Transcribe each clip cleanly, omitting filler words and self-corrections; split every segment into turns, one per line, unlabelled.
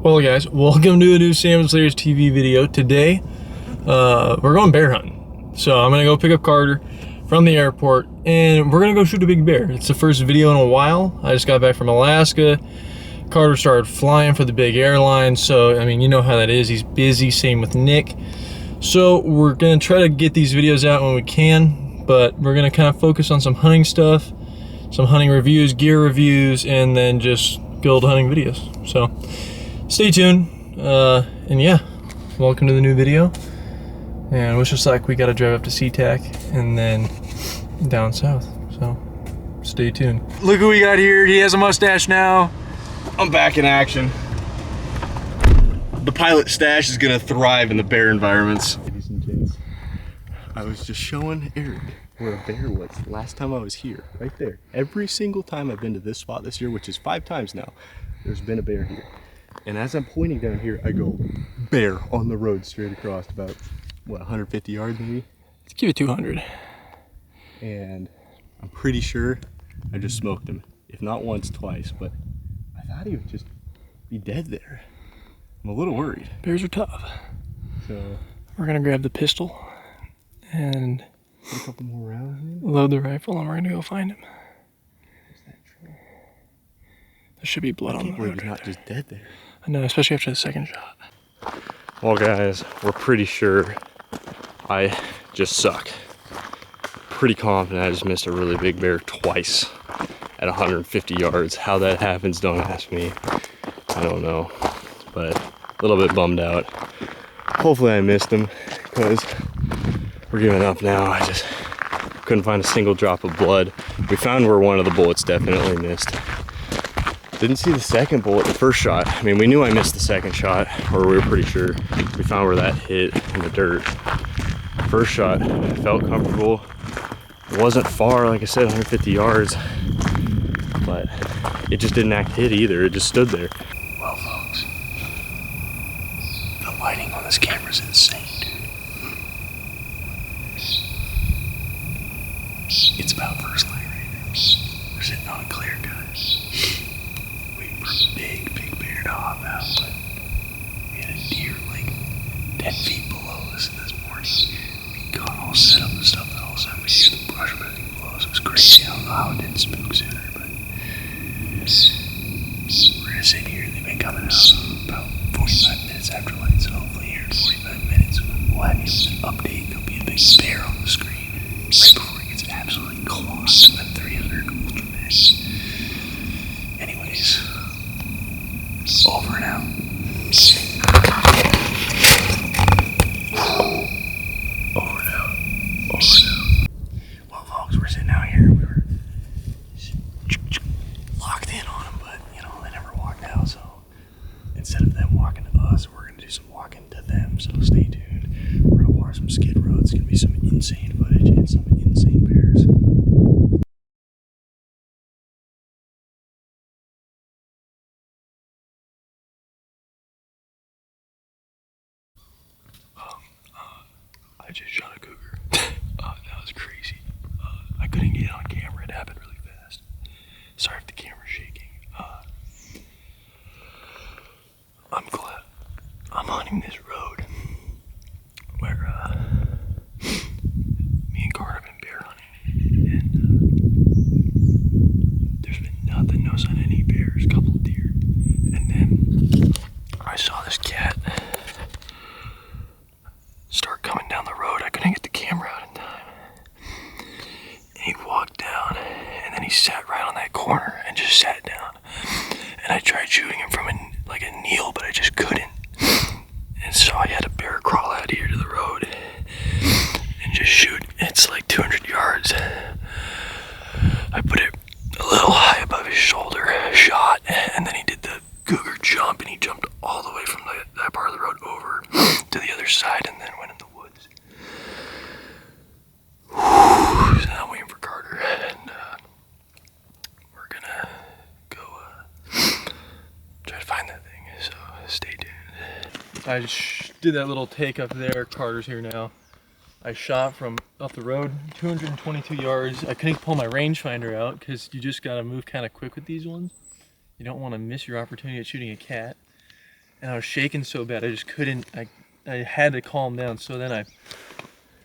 Well guys, welcome to a new Salmon Slayers TV video. Today, we're going bear hunting. So I'm gonna go pick up Carter from the airport and we're gonna go shoot a big bear. It's the first video in a while. I just got back from Alaska. Carter started flying for the big airline. So, I mean, you know how that is. He's busy, same with Nick. So we're gonna try to get these videos out when we can, but we're gonna kind of focus on some hunting stuff, some hunting reviews, gear reviews, and then just good hunting videos. So stay tuned, and yeah, welcome to the new video. And wish us luck. We got to drive up to SeaTac and then down south, so stay tuned. Look who we got here. He has a mustache now.
I'm back in action. The pilot stash is gonna thrive in the bear environments. Ladies and gents, I was just showing Eric where a bear was last time I was here, right there. Every single time I've been to this spot this year, which is 5 times now, there's been a bear here. And as I'm pointing down here, I go, bear on the road straight across about, what, 150 yards maybe?
Let's give it 200.
And I'm pretty sure I just smoked him. If not once, twice, but I thought he would just be dead there. I'm a little worried.
Bears are tough.
So
we're gonna grab the pistol and
put a couple more rounds in.
Load the rifle and we're gonna go find him.
Is that true?
There should be blood on the road.
He's not just dead there.
I know, especially after the second shot.
Well guys, we're pretty sure I just suck. Pretty confident I just missed a really big bear twice at 150 yards. How that happens, don't ask me. I don't know, but a little bit bummed out. Hopefully I missed him because we're giving up now. I just couldn't find a single drop of blood. We found where one of the bullets definitely missed. Didn't see the second bullet, the first shot. I mean, we knew I missed the second shot, or we were pretty sure. We found where that hit in the dirt. First shot, felt comfortable. It wasn't far, like I said, 150 yards, but it just didn't act hit either. It just stood there.
Well, folks, the lighting on this camera is insane, dude. It's about first light right now. We're sitting on a clear cut. Waiting for a big bear to hop out, but we had a deer like 10 feet below us this morning. We got all set up and stuff, and all of a sudden we hear the brush moving below us. It was crazy. I don't know how it didn't spook sooner, but we're gonna sit here. They've been coming out about 45 minutes after light, so hopefully here in 45 minutes we'll have you with an update. There'll be a big bear on the screen right before it gets absolutely clocked by 300 Ultramax. Anyways, over and out. Over and out. Over and out. Well, folks, we're sitting out here. We were locked in on them, but you know they never walked out. So instead of them walking to us, we're gonna do some walking to them. So stay tuned. We're gonna watch some Skid Row. It's gonna be some insane footage and some insane bears. I just shot a cougar. That was crazy. I couldn't get it on camera. It happened really fast. Sorry if the camera's shaking. I'm glad I'm hunting this road where me and Carter have been bear hunting, and there's been nothing, no sign of any bears, couple of deer, and then I saw this cat start coming down the road. I couldn't get the camera out in time. And he walked down, and then he sat right on that corner and just sat down. And I tried shooting him from a kneel, but I just couldn't. And so I had a bear crawl out here to the road and just shoot. It's like 200 yards. I put it a little high above his shoulder, shot, and then he did the cougar jump, and he jumped all the way from that part of the road over to the other side and then went in the woods. Whew. So now I'm waiting for Carter, and we're gonna go try to find that thing, so stay tuned. I just did that little take up there. Carter's here now. I shot from up the road 222 yards. I couldn't pull my rangefinder out because you just gotta move kind of quick with these ones. You don't want to miss your opportunity at shooting a cat. and I was shaking so bad I just couldn't. I had to calm down. So then I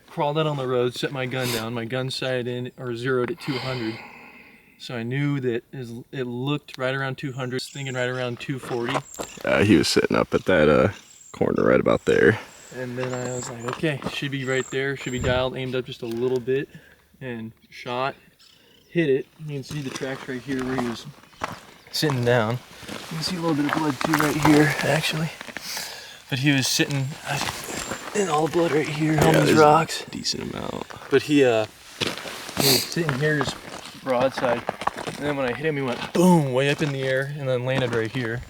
crawled out on the road, set my gun down. My gun sighted in or zeroed at 200. So I knew that it looked right around 200, thinking right around 240.
He was sitting up at that corner right about there.
And then I was like, okay, should be right there, should be dialed, aimed up just a little bit, and shot, hit it. You can see the tracks right here where he was sitting down. You can see a little bit of blood too right here, actually. But he was sitting in all the blood right here on these rocks.
Decent amount.
But he was sitting here just broadside. And then when I hit him, he went boom, way up in the air, and then landed right here.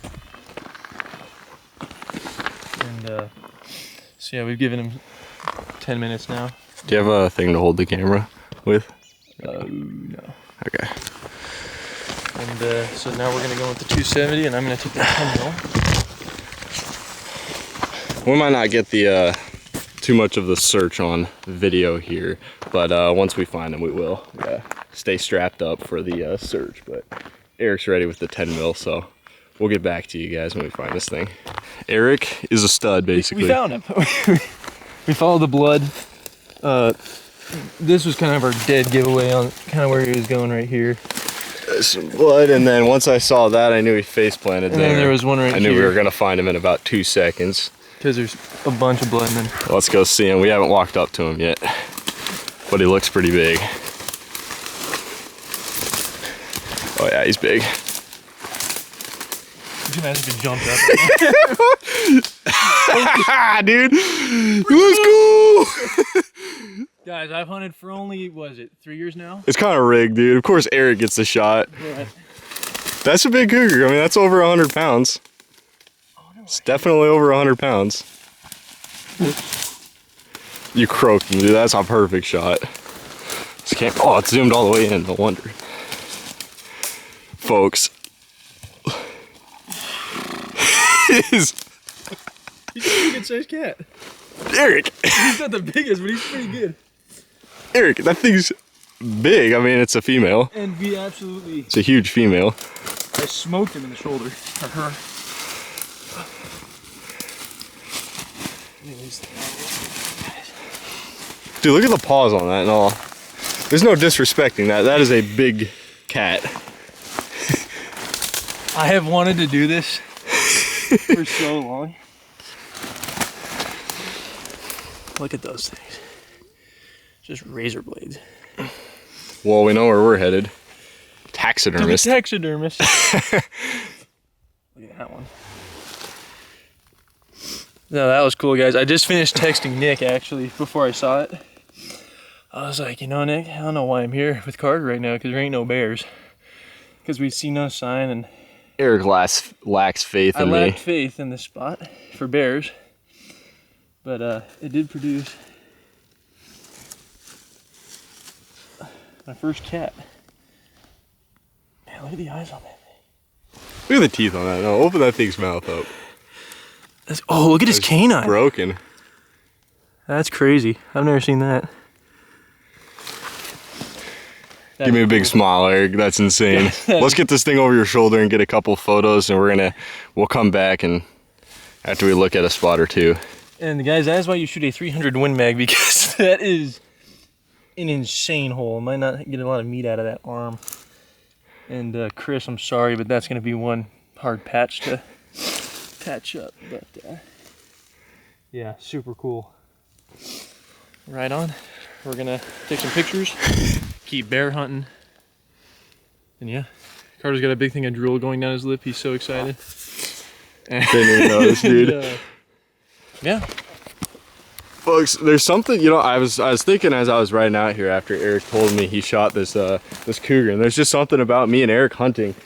And so yeah, we've given him 10 minutes now.
Do you have a thing to hold the camera with?
No.
Okay.
And so now we're gonna go with the 270, and I'm gonna take the 10 mil.
We might not get the too much of the search on video here, but once we find them, we will. Yeah. Stay strapped up for the search, but Eric's ready with the 10 mil, so we'll get back to you guys when we find this thing. Eric is a stud, basically.
We found him. We followed the blood. This was kind of our dead giveaway on kind of where he was going right here.
Some blood, and then once I saw that, I knew he face planted there.
And then there was one right here.
I knew we were gonna find him in about 2 seconds.
Because there's a bunch of blood in there.
Let's go see him. We haven't walked up to him yet, but he looks pretty big. Oh yeah, he's big.
Could you imagine if he jumped up?
Dude, let's go!
Guys, I've hunted for only, what is it, 3 years now?
It's kind of rigged, dude. Of course, Eric gets the shot.
Right.
That's a big cougar. I mean, that's over 100 pounds.
Oh, no
It's definitely over 100 pounds. You croaked him, dude. That's a perfect shot. Oh, it zoomed all the way in. No wonder. Folks.
He's a pretty good sized cat.
Eric.
He's not the biggest, but he's pretty good.
Eric, that thing's big. I mean, it's a female.
And we absolutely...
It's a huge female.
I smoked him in the shoulder. Or her.
Dude, look at the paws on that and all. There's no disrespecting that. That is a big cat.
I have wanted to do this for so long. Look at those things. Just razor blades.
Well, we know where we're headed. Taxidermist.
To the taxidermist. Look at that one. No, that was cool, guys. I just finished texting Nick, actually, before I saw it. I was like, you know, Nick, I don't know why I'm here with Carter right now, because there ain't no bears. Because we see no sign, and...
Eric lacks faith in me.
I lacked faith in this spot for bears. But it did produce my first cat. Man, look at the eyes on that thing.
Look at the teeth on that. No, open that thing's mouth up.
Oh, look at his canine.
Broken.
That's crazy. I've never seen that.
Give me a big smile, Eric. That's insane. Let's get this thing over your shoulder and get a couple photos, and we'll come back and after we look at a spot or two.
And guys, that's why you shoot a 300 Win Mag, because that is an insane hole. Might not get a lot of meat out of that arm. And Chris, I'm sorry, but that's going to be one hard patch to patch up. But yeah, super cool. Right on. We're gonna take some pictures, keep bear hunting, and yeah, Carter's got a big thing of drool going down his lip. He's so excited.
Didn't even notice, dude.
Yeah.
Folks, there's something, you know, I was thinking as I was riding out here after Eric told me he shot this this cougar, and there's just something about me and Eric hunting.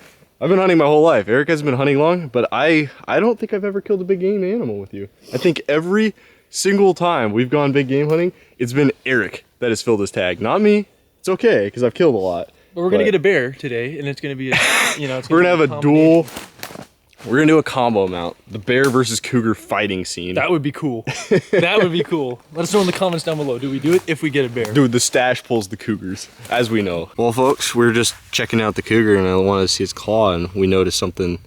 I've been hunting my whole life. Eric hasn't been hunting long, but I don't think I've ever killed a big game animal with you. I think every single time we've gone big game hunting, it's been Eric that has filled his tag, not me. It's okay, because I've killed a lot.
But we're gonna get a bear today, and it's gonna be,
we're gonna have a duel. We're gonna do a combo mount, the bear versus cougar fighting scene.
That would be cool. That would be cool. Let us know in the comments down below. Do we do it if we get a bear?
Dude, the stash pulls the cougars, as we know. Well, folks, we're just checking out the cougar, and I wanted to see its claw, and we noticed something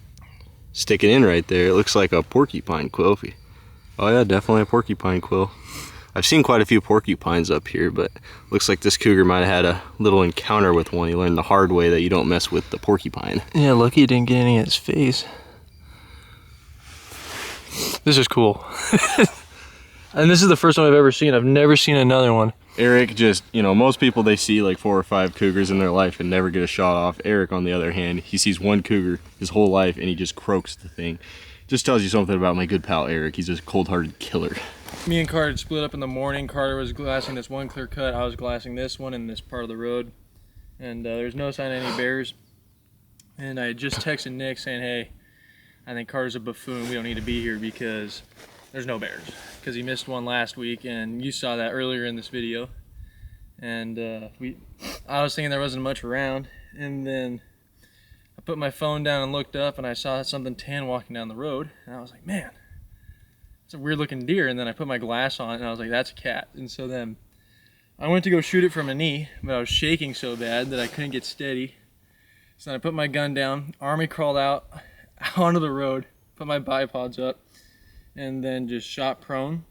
sticking in right there. It looks like a porcupine quill. Oh yeah, definitely a porcupine quill. I've seen quite a few porcupines up here, but looks like this cougar might have had a little encounter with one. He learned the hard way that you don't mess with the porcupine.
Yeah, lucky he didn't get any of his face. This is cool. And this is the first one I've ever seen. I've never seen another one.
Eric just, you know, most people, they see like 4 or 5 cougars in their life and never get a shot off. Eric, on the other hand, he sees one cougar his whole life and he just croaks the thing. Just tells you something about my good pal Eric. He's a cold-hearted killer.
Me and Carter split up in the morning. Carter was glassing this one clear cut. I was glassing this one in this part of the road. And there's no sign of any bears. And I just texted Nick saying, hey, I think Carter's a buffoon. We don't need to be here because there's no bears. Because he missed one last week, and you saw that earlier in this video. And I was thinking there wasn't much around. And then I put my phone down and looked up, and I saw something tan walking down the road. And I was like, man, it's a weird looking deer. And then I put my glass on, and I was like, that's a cat. And so then I went to go shoot it from a knee, but I was shaking so bad that I couldn't get steady. So then I put my gun down, army crawled out onto the road, put my bipods up, and then just shot prone.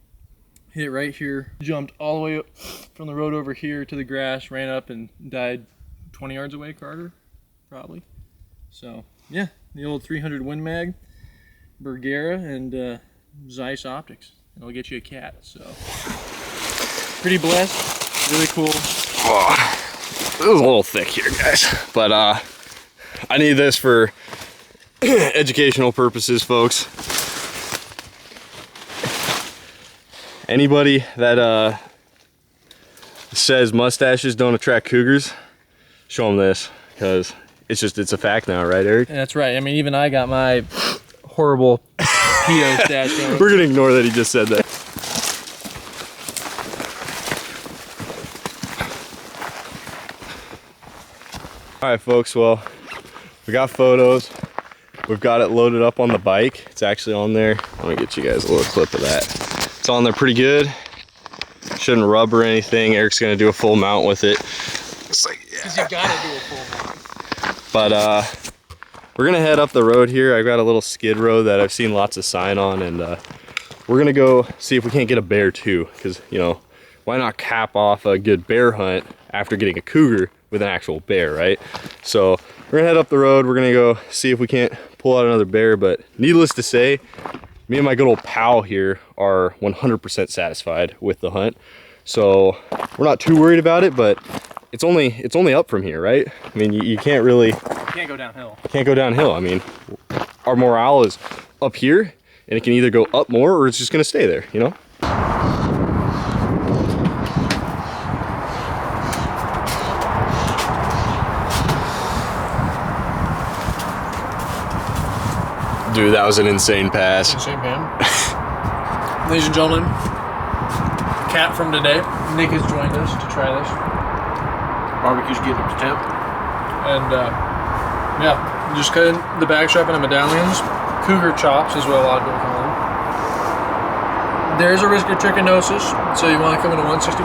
Hit right here, jumped all the way up from the road over here to the grass, ran up and died 20 yards away, Carter, probably. So yeah, the old 300 Win Mag, Bergera, and Zeiss Optics. It'll get you a cat, so. Pretty blessed, really cool.
Oh, it was a little thick here, guys. But I need this for educational purposes, folks. Anybody that says mustaches don't attract cougars, show them this, because it's a fact now, right, Eric?
That's right. I mean, even I got my horrible pedo stash going.
We're gonna ignore that he just said that. All right, folks, well, we got photos. We've got it loaded up on the bike. It's actually on there. Let me get you guys a little clip of that. It's on there pretty good. Shouldn't rub or anything. Eric's gonna do a full mount with it. It's like, yeah.
Because you gotta do a full mount.
But we're gonna head up the road here. I've got a little skid row that I've seen lots of sign on, and we're gonna go see if we can't get a bear too. Because, you know, why not cap off a good bear hunt after getting a cougar with an actual bear, right? So we're gonna head up the road. We're gonna go see if we can't pull out another bear. But needless to say, me and my good old pal here are 100% satisfied with the hunt. So we're not too worried about it, but it's only up from here, right? I mean, you can't really... You
can't go downhill.
Can't go downhill. I mean, our morale is up here, and it can either go up more or it's just gonna stay there, you know? Dude, that was an insane pass.
Insane pan. Ladies and gentlemen, cat from today. Nick has joined us to try this. Barbecue's getting up to temp. And yeah, just cut the back strap into medallions. Cougar chops is what a lot of people call them. There's a risk of trichinosis, so you want to come into 165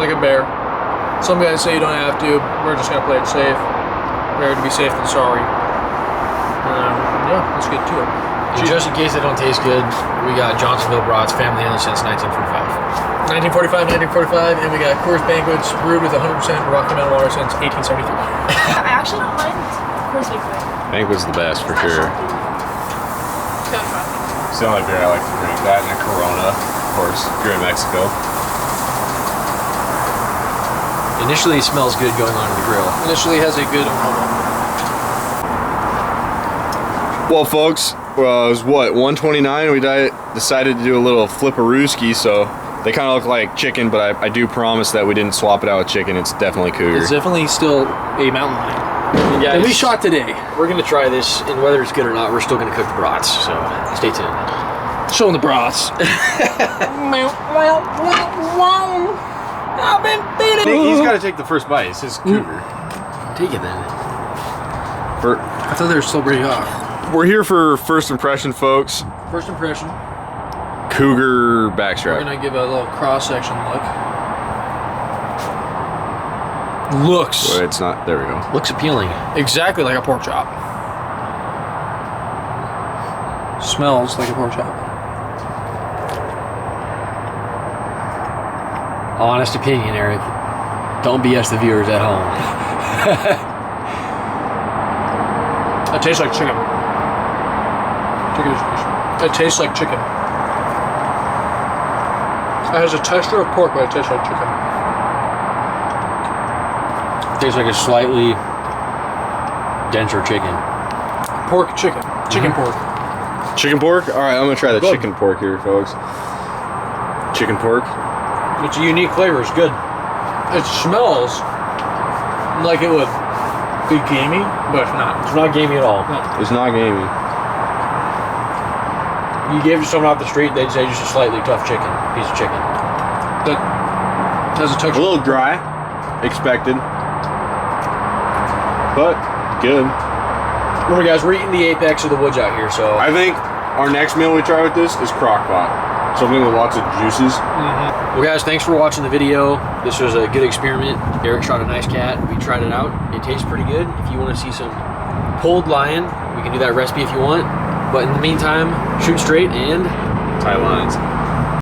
like a bear. Some guys say you don't have to. We're just gonna play it safe. Better to be safe than sorry. Yeah, let's get to it.
And just in case they don't taste good, we got Johnsonville Brats, family handled since 1945.
1945, and we got Coors Banquets brewed with 100% Rocky Mountain water since 1873.
I actually don't mind Coors Banquet.
Banquet's the best for sure. It's the only beer I like to drink. That and a Corona, of course, if you're in Mexico.
Initially, it smells good going on in the grill.
Initially has a good aroma.
Well, folks, it was what, 129? We decided to do a little flipperooski, so they kind of look like chicken, but I do promise that we didn't swap it out with chicken. It's definitely cougar.
It's definitely still a mountain lion.
Yeah,
we shot today.
We're going to try this, and whether it's good or not, we're still going to cook the brats, so stay tuned.
Showing the brats. I've been feeling.
He's got to take the first bite. It's his cougar.
Take it then.
I thought they were still pretty hot.
We're here for first impression, folks.
First impression.
Cougar
We're
backstrap.
gonna give a little cross-section look. Looks
Well, it's not. There we go.
Looks appealing.
exactly like a pork chop.
Smells like a pork chop. Honest opinion, Eric. Don't BS the viewers at home.
It tastes like chicken. It tastes like chicken. It has a texture of pork, but it tastes like chicken.
Tastes like a slightly denser chicken.
Pork chicken. Chicken pork.
Chicken pork? All right, I'm gonna try the chicken pork here, folks. Chicken pork.
It's a unique flavor. It's good.
It smells like it would be gamey, but it's not.
It's not gamey at all.
It's not gamey.
You gave it to someone off the street, they'd say just a slightly tough chicken, piece of chicken.
That has a
A
texture.
little dry, expected, but good.
Remember, guys, we're eating the apex of the woods out here, so
I think our next meal we try with this is crock pot. Something with lots of juices.
Well, guys, thanks for watching the video. This was a good experiment. Eric shot a nice cat. We tried it out. It tastes pretty good. If you want to see some pulled lion, we can do that recipe if you want. But in the meantime, shoot straight and
Tie lines.